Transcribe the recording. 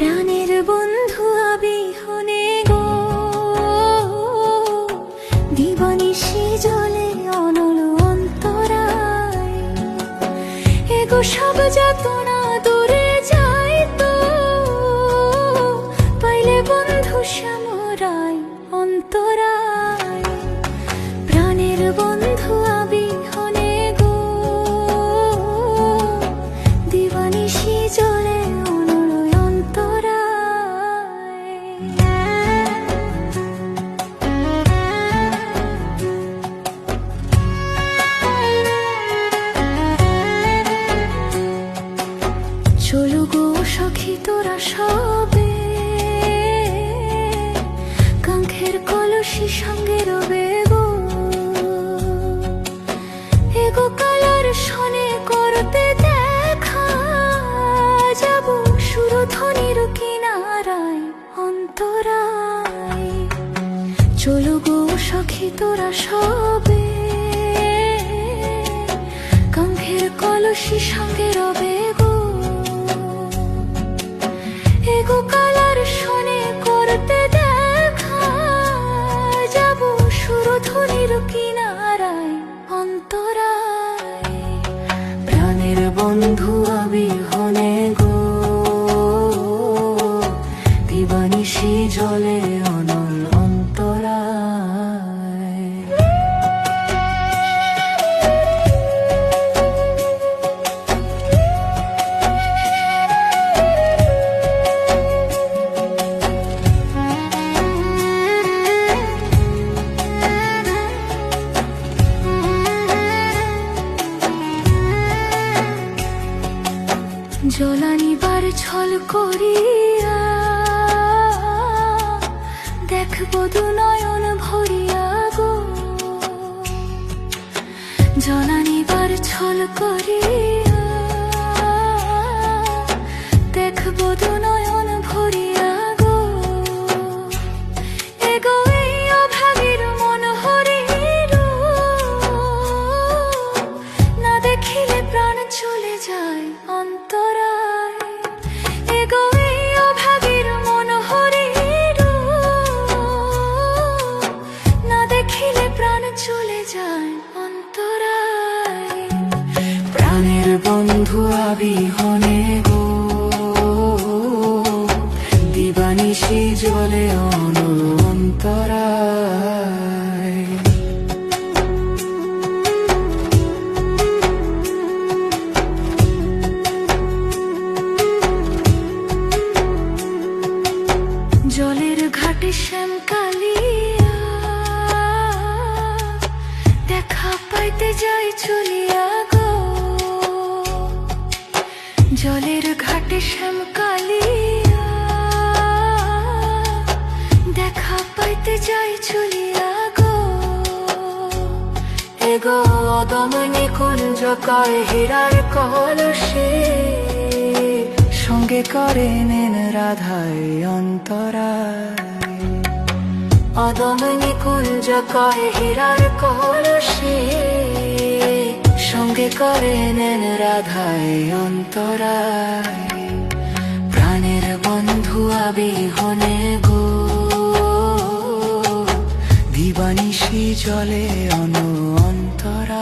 প্রাণের বন্ধু আবিহনে গো, দিবানিশি জলে অনল অন্তরায়। এগো সব যাতনা দূরে যায় তো, পাইলে বন্ধু শ্যামরায় অন্তরায়। প্রাণের বন্ধু আবিহনে গো, দিবানিশি জলে চলো গো সখী তোরা সবে, কাঙ্ক্ষের কলসি সঙ্গে রবে গো। এগো কালার শনে করতে দেখা, যাব সুরধ্বনির কিনারায় অন্তরায়। চলো গো সখী তোরা সবে, কাঙ্ক্ষের কলসি সঙ্গে রবে গো। এগো কালার শনে করতে দেখা, যাব সুরধ্বনির কিনারায় অন্তরায়। প্রাণের বন্ধু আবিহনে গো, দিবানিশি জলে অনল অন্তরায়। জলানিবার ছল করিয়া, দেখব দু নয়ন ভরিয়া গো। জলানিবার ছল করিয়া, দেখব দু নয়ন ভরিয়া গো। এগো এই অভাগীর মন হরিল, না দেখিলে প্রাণ চলে যায় অন্তরায়। এগো এই অভাগীর মন হরিল, না দেখিলে প্রাণ চলে যায় অন্তরায়। প্রাণের বন্ধু আবিহনে গো, দিবানিশি জলে অনল অন্তরায়। জলের ঘাটে শ্যাম কালিয়া, দেখা পাইতে যাই চলিয়া গো। জলের ঘাটে শ্যাম কালিয়া, দেখা পাইতে যাই চলিয়া গো। এগো অদমনি কুঞ্জ কয় হীরার কলসি, সঙ্গে করে নেন রাধায় অন্তরায়। অদমনি কুঞ্জ কয় হীরার কলসি, সঙ্গে করে নেন রাধায় অন্তরায়। প্রাণের বন্ধু আবিহনে গো, দিবানিশি জলে অন্তরায়।